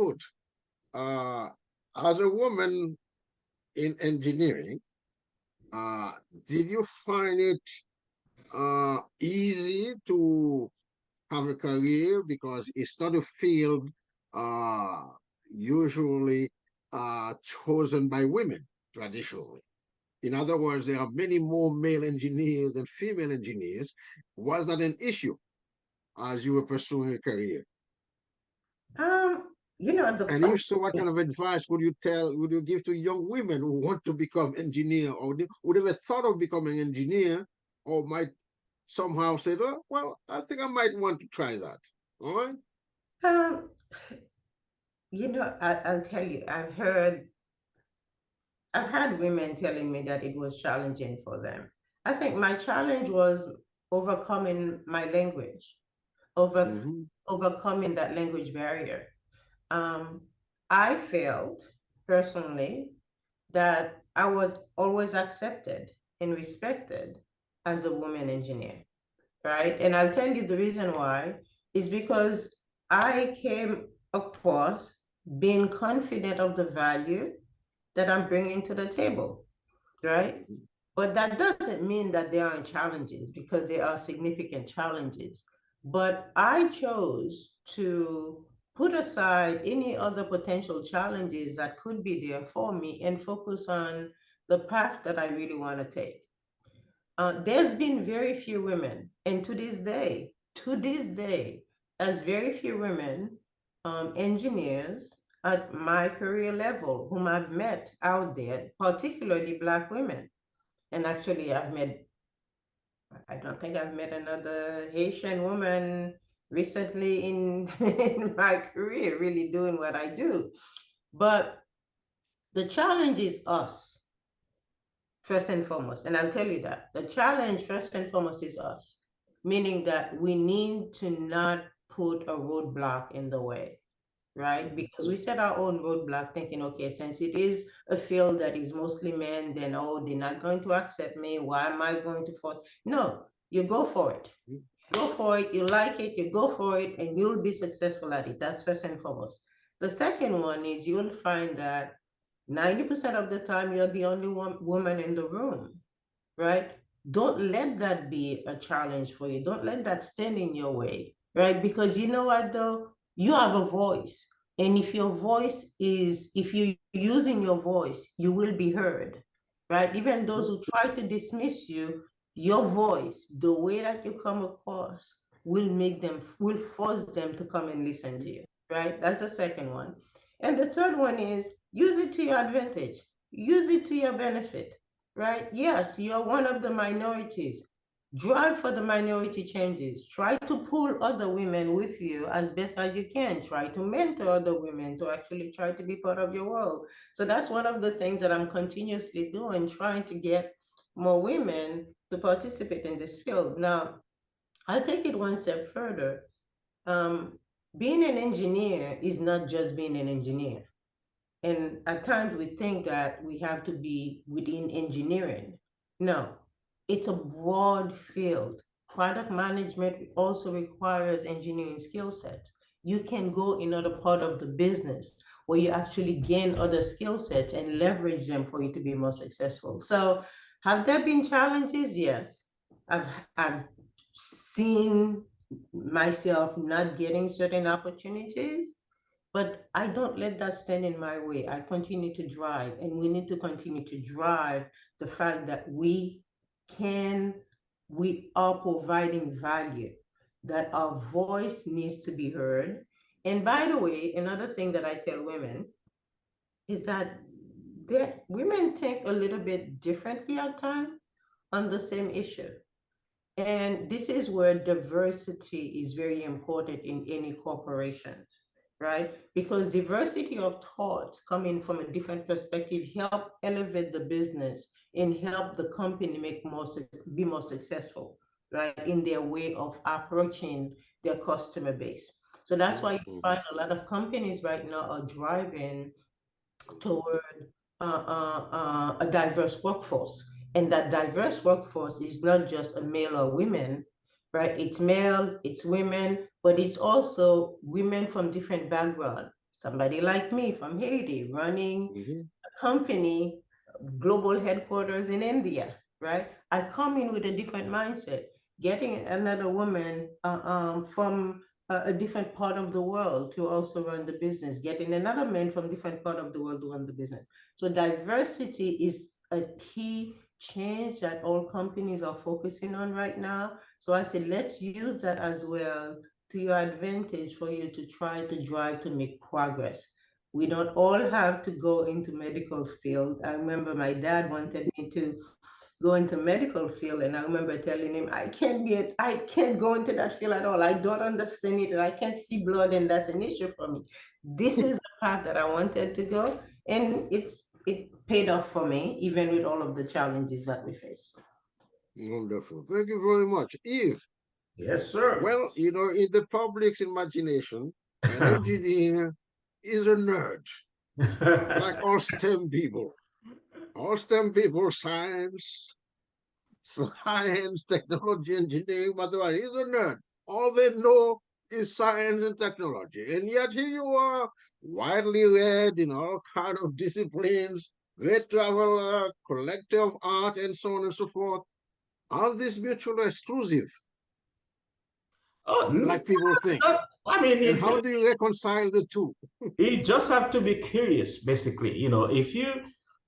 note, uh, as a woman in engineering, uh, did you find it easy to have a career because it's not a field uh, usually chosen by women traditionally. In other words, there are many more male engineers than female engineers. Was that an issue as you were pursuing a career? Um, the And funny if so, what kind of advice would you give to young women who want to become engineer or would ever thought of becoming engineer or might somehow say, oh, well, I think I might want to try that. All right. um, I'll tell you, I've had women telling me that it was challenging for them. I think my challenge was overcoming my language, over Mm-hmm. overcoming that language barrier. Um, I felt personally that I was always accepted and respected as a woman engineer, right? And I'll tell you the reason why is because I came across being confident of the value that I'm bringing to the table, right? But that doesn't mean that there aren't challenges, because there are significant challenges. But I chose to put aside any other potential challenges that could be there for me and focus on the path that I really want to take. There's been very few women, and to this day, as very few women, engineers at my career level whom I've met out there, particularly Black women. And actually, I don't think I've met another Haitian woman recently in, in my career, really doing what I do. But the challenge is us, first and foremost. And I'll tell you that the challenge, first and foremost, is us, meaning that we need to not put a roadblock in the way, right? Because we set our own roadblock thinking, okay, since it is a field that is mostly men, then, oh, they're not going to accept me. Why am I going to fight? No, you go for it. Go for it. You like it, you go for it, and you'll be successful at it. That's first and foremost. The second one is you'll find that 90% of the time you're the only woman in the room, right? Don't let that be a challenge for you. Don't let that stand in your way, right? Because you know what, though? You have a voice. And if you're using your voice, you will be heard, right? Even those who try to dismiss you, your voice, the way that you come across, will force them to come and listen to you, right? That's the second one. And the third one is use it to your advantage, use it to your benefit, right? Yes, you're one of the minorities. Drive for the minority changes. Try to pull other women with you as best as you can. Try to mentor other women to actually try to be part of your world. So that's one of the things that I'm continuously doing, trying to get more women to participate in this field. Now, I'll take it one step further. Um, Being an engineer is not just being an engineer. And at times we think that we have to be within engineering. No, it's a broad field. Product management also requires engineering skill sets. You can go in other part of the business where you actually gain other skill sets and leverage them for you to be more successful. So have there been challenges? Yes. I've seen myself not getting certain opportunities, but I don't let that stand in my way. I continue to drive, and we need to continue to drive the fact that can, we are providing value, that our voice needs to be heard. And by the way, another thing that I tell women is that women think a little bit differently at times on the same issue. And this is where diversity is very important in any corporations, right? Because diversity of thoughts coming from a different perspective help elevate the business and help the company be more successful, right? In their way of approaching their customer base. So that's why you Mm-hmm. find a lot of companies right now are driving toward a diverse workforce. And that diverse workforce is not just a male or women, right? It's male, it's women, but it's also women from different backgrounds. somebody like me from Haiti running Mhm. a company, global headquarters in India, right? I come in with a different mindset. Getting another woman from a different part of the world to also run the business, getting another man from different part of the world to run the business. So diversity is a key change that all companies are focusing on right now. So I said, let's use that as well to your advantage for you to try to drive to make progress. We don't all have to go into medical field. I remember my dad wanted me to go into medical field, and I remember telling him I can't go into that field at all. I don't understand it, and I can't see blood, and that's an issue for me. This is the path that I wanted to go, and it paid off for me, even with all of the challenges that we face. Wonderful. Thank you very much. Eve, Yes, sir. well, in the public's imagination, an engineer is a nerd, like all STEM people. All STEM people, science, technology, engineering, mathematics, is a nerd. All they know is science and technology. And yet here you are, widely read in all kind of disciplines, great traveler, collector of art, and so on and so forth. Are these mutually exclusive, Oh, like people think? I mean, And how do you reconcile the two? you just have to be curious, basically. If you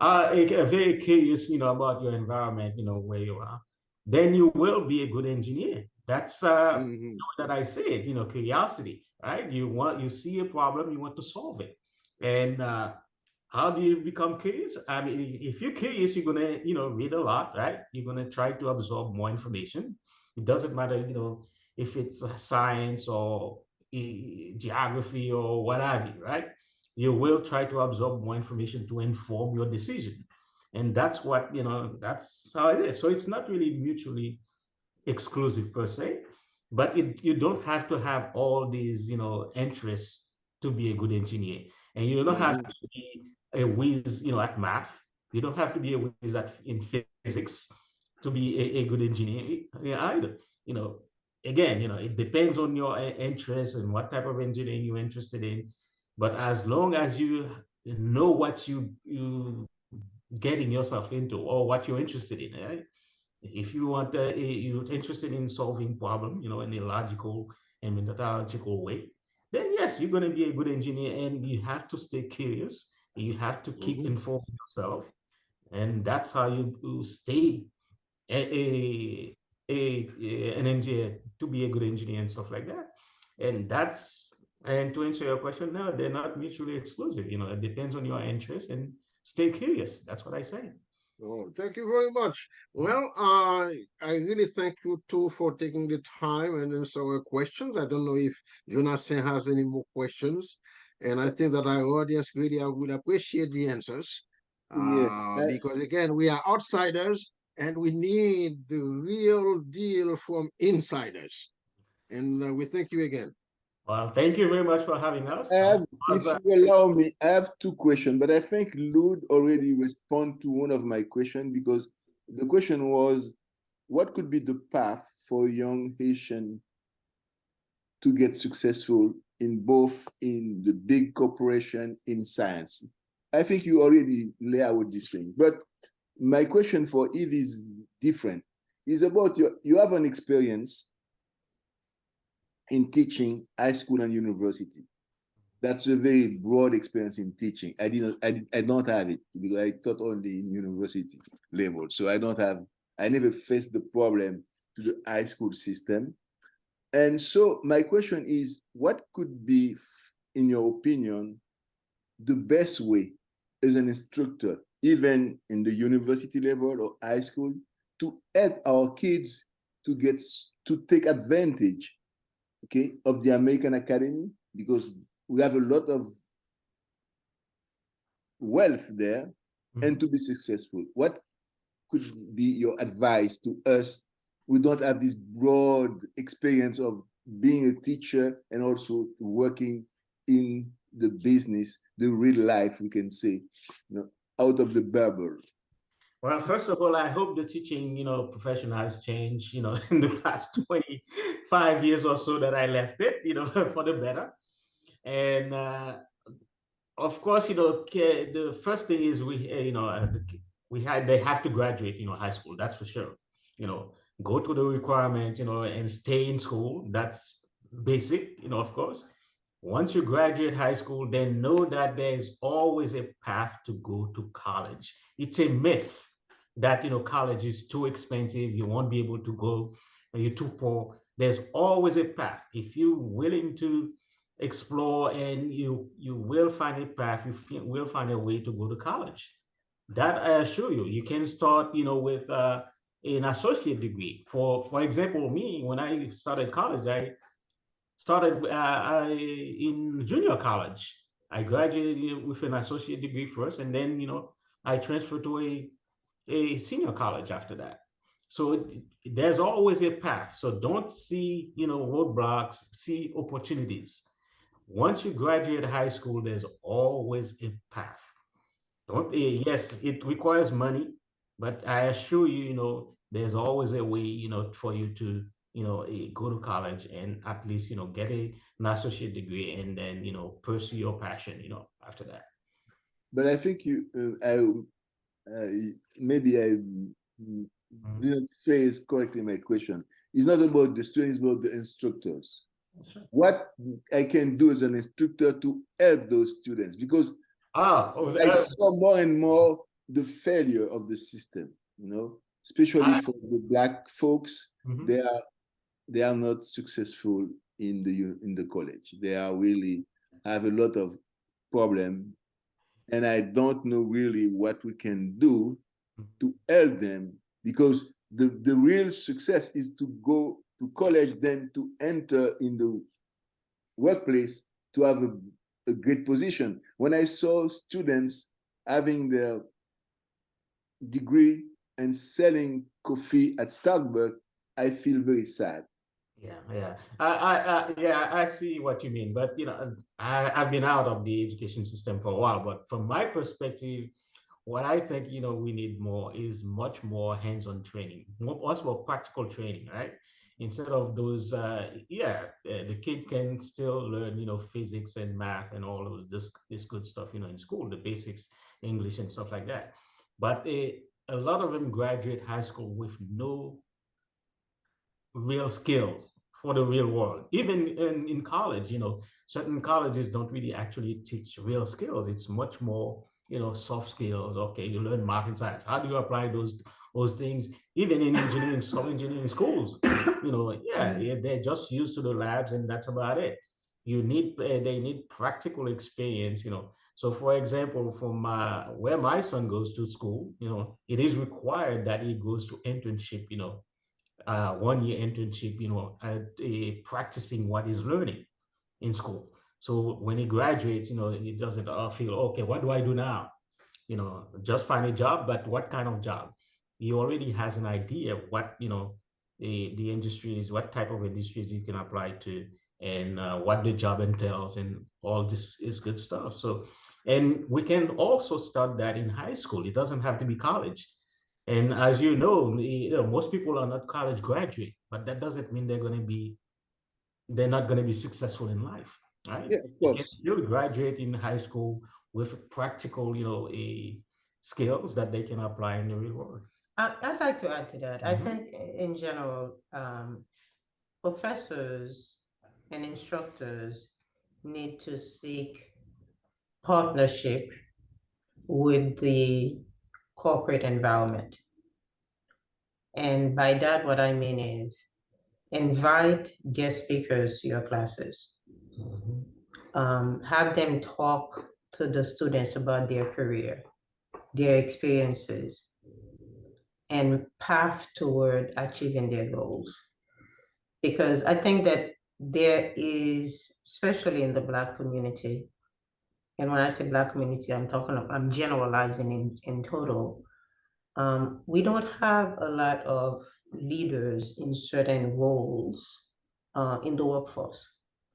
are very curious, about your environment, where you are, then you will be a good engineer. That's Hmm. that I said, curiosity, right? You see a problem, you want to solve it. And how do you become curious? I mean, if you're curious, you're gonna, read a lot, right? You're gonna try to absorb more information. It doesn't matter, if it's science or geography or what have you, right? You will try to absorb more information to inform your decision. And that's what, that's how it is. So it's not really mutually exclusive per se, but you don't have to have all these, interests to be a good engineer. And you don't have Hmm. to be a whiz, at math. You don't have to be a whiz in physics to be a good engineer either. You know, Again, it depends on your interest and what type of engineering you're interested in. But as long as you know what you getting yourself into or what you're interested in, right? If you want, you're interested in solving problem, in a logical and methodological way, then yes, you're going to be a good engineer, and you have to stay curious. You have to keep Hmm. informing yourself, and that's how you stay a, an engineer, to be a good engineer and stuff like that. And to answer your question, no, they're not mutually exclusive. It depends on your interest, and stay curious. That's what I say. Oh, thank you very much. Well, I really thank you too for taking the time and answer our questions. I don't know if Jonassaint has any more questions, and I think that our audience really will appreciate the answers, Yeah, because again, we are outsiders and we need the real deal from insiders. And we thank you again. Well, thank you very much for having us. if you allow me, I have two questions, but I think Lourdes already responded to one of my questions because the question was, what could be the path for young Haitian to get successful in both in the big corporation in science? I think you already lay out this thing, but my question for Yves is different. It's about you have an experience in teaching high school and university. That's a very broad experience in teaching. I don't have it because I taught only in university level. So I never faced the problem to the high school system. And so my question is, what could be, in your opinion, the best way as an instructor, even in the university level or high school, to help our kids to take advantage, okay, of the American Academy, because we have a lot of wealth there, and to be successful? What could be your advice to us who don't have this broad experience of being a teacher and also working in the business, the real life, we can say, out of the bubble? Well, first of all, I hope the teaching, profession has changed, in the past 25 years or so that I left it, for the better. And of course, the first thing is they have to graduate, high school. That's for sure. You know, go to the requirement, and stay in school. That's basic, of course. Once you graduate high school, then know that there's always a path to go to college. It's a myth that college is too expensive, you won't be able to go, you're too poor. There's always a path. If you're willing to explore, and you will find a path, will find a way to go to college. That I assure you. You can start, with an associate degree. For example, me, when I started college, I started in junior college. I graduated with an associate degree first, and then I transferred to a senior college after that. So there's always a path. So don't see roadblocks, see opportunities. Once you graduate high school, there's always a path. Don't Yes, it requires money, but I assure you, there's always a way, for you to, go to college and at least, get an associate degree, and then, pursue your passion, after that. But I think maybe I didn't phrase correctly my question. It's not about the students, but the instructors. Sure. What I can do as an instructor to help those students, because I saw more and more the failure of the system, especially for the Black folks. Mhm. They are not successful in the college. They are really have a lot of problem, and I don't know really what we can do to help them, because the real success is to go to college, then to enter in the workplace, to have a great position. When I saw students having their degree and selling coffee at Starbucks, I feel very sad. Yeah. I see what you mean, but I've been out of the education system for a while. But from my perspective, what I think we need more is much more hands-on training, much more practical training, right? Instead of those, the kid can still learn physics and math and all of this good stuff in school, the basics, English and stuff like that. But a lot of them graduate high school with no real skills for the real world. Even in college, certain colleges don't really actually teach real skills. It's much more, soft skills. Okay, you learn math and science. How do you apply those things? Even in some engineering schools, they're just used to the labs, and that's about it. They need practical experience. So, for example, from where my son goes to school, it is required that he goes to internship. 1 year internship, practicing what he's learning in school. So when he graduates, he doesn't feel, okay, what do I do now? Just find a job, but what kind of job? He already has an idea of what, the industries, what type of industries you can apply to, and what the job entails, and all this is good stuff. So, and we can also start that in high school. It doesn't have to be college. And as most people are not college graduate, but that doesn't mean they're not going to be successful in life, right? Yeah, of They can course. still graduate in high school with practical, skills that they can apply in the real world. I'd like to add to that. I Mhm. think in general, professors and instructors need to seek partnership with the corporate environment. And by that, what I mean is invite guest speakers to your classes. Have them talk to the students about their career, their experiences, and path toward achieving their goals. Because I think that there is, especially in the Black community, and when I say Black community, I'm generalizing in total. We don't have a lot of leaders in certain roles in the workforce,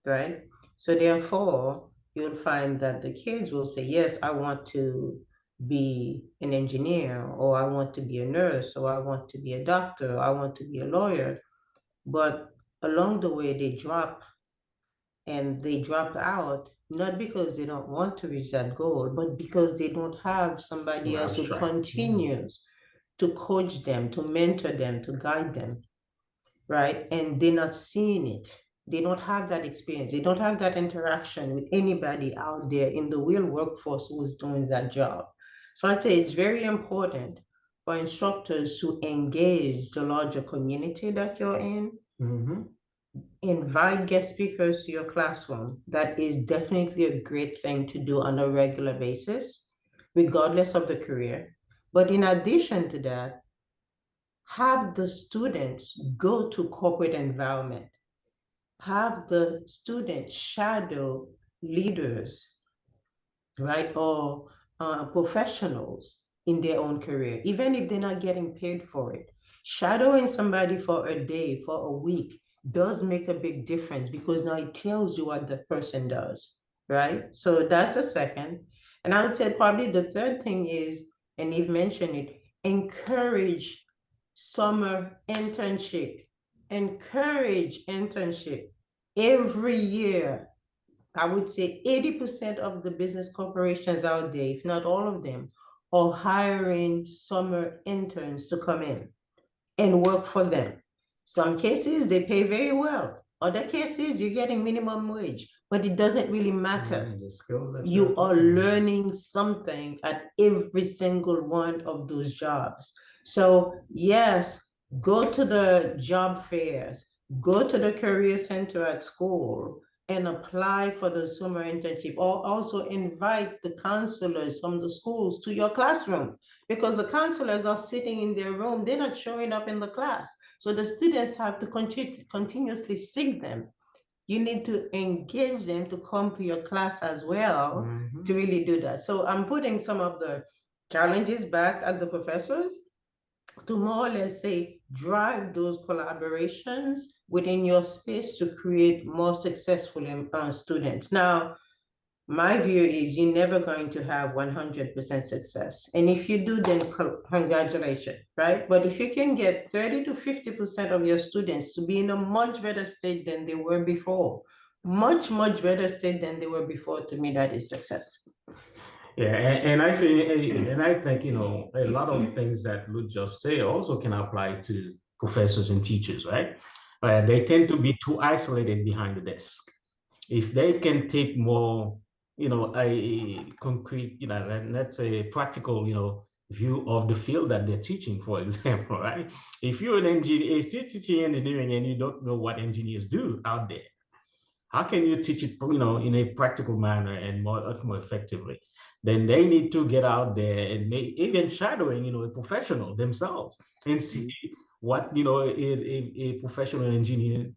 right? So therefore, you'll find that the kids will say, yes, I want to be an engineer, or I want to be a nurse, or I want to be a doctor, or I want to be a lawyer. But along the way, they drop out not because they don't want to reach that goal, but because they don't have somebody else who continues to coach them, to mentor them, to guide them, right? And they're not seeing it. They don't have that experience. They don't have that interaction with anybody out there in the real workforce who is doing that job. So I'd say it's very important for instructors to engage the larger community that you're in. Invite guest speakers to your classroom. That is definitely a great thing to do on a regular basis, regardless of the career. But in addition to that, have the students go to corporate environment. Have the students shadow leaders, right? Or professionals in their own career, even if they're not getting paid for it. Shadowing somebody for a day, for a week, does make a big difference because now it tells you what the person does, right? So that's the second. And I would say probably the third thing is, and Yves mentioned it, encourage summer internship. Encourage internship. Every year, I would say 80% of the business corporations out there, if not all of them, are hiring summer interns to come in and work for them. Some cases they pay very well. Other cases you're getting minimum wage, but it doesn't really matter. You are learning something at every single one of those jobs. So yes, go to the job fairs, go to the career center at school and apply for the summer internship, or also invite the counselors from the schools to your classroom, because the counselors are sitting in their room, they're not showing up in the class. So the students have to continuously seek them. You need to engage them to come to your class as well to really do that. So I'm putting some of the challenges back at the professors to more or less say, drive those collaborations within your space to create more successful students. Now, my view is you're never going to have 100% success. And if you do, then congratulations, right? But if you can get 30 to 50% of your students to be in a much better state than they were before, much, much better state than they were before, to me, that is success. Yeah, and I think a lot of things that Lou just say also can apply to professors and teachers, right? They tend to be too isolated behind the desk. If they can take more, a concrete, let's say practical, view of the field that they're teaching, for example, right? If you're an engineer, if you're teaching engineering and you don't know what engineers do out there, how can you teach it, in a practical manner and much more effectively? Then they need to get out there and even shadowing, a professional themselves and see what, a professional engineer,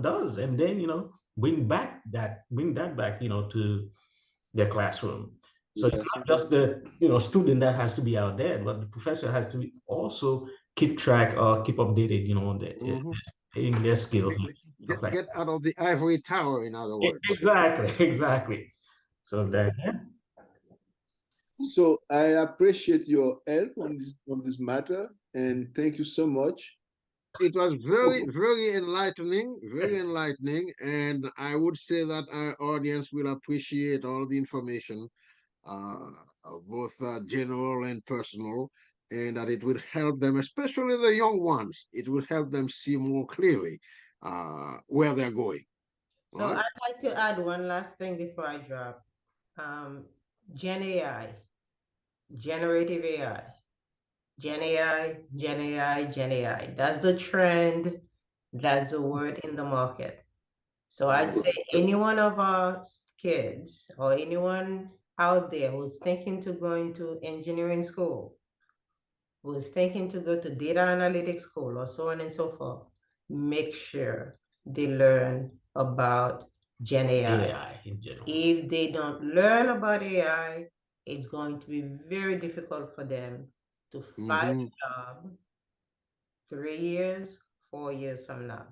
does, and then, bring that back, to their classroom. So it's not just the, student that has to be out there, but the professor has to also keep track or keep updated, on their skills. Get out of the ivory tower, in other words. Exactly. So that. So I appreciate your help on this matter, and thank you so much. It was very, very enlightening, and I would say that our audience will appreciate all the information, uh, both general and personal, and that it would help them, especially the young ones. It will help them see more clearly where they're going. So Right? I'd like to add one last thing before I drop. Gen AI, generative AI, Gen AI, Gen AI, Gen AI. That's the trend. That's the word in the market. So I'd say any one of our kids or anyone out there who's thinking to go into engineering school, who's thinking to go to data analytics school or so on and so forth, make sure they learn about Gen AI. in general. If they don't learn about AI, it's going to be very difficult for them to find a job 3 years, 4 years from now.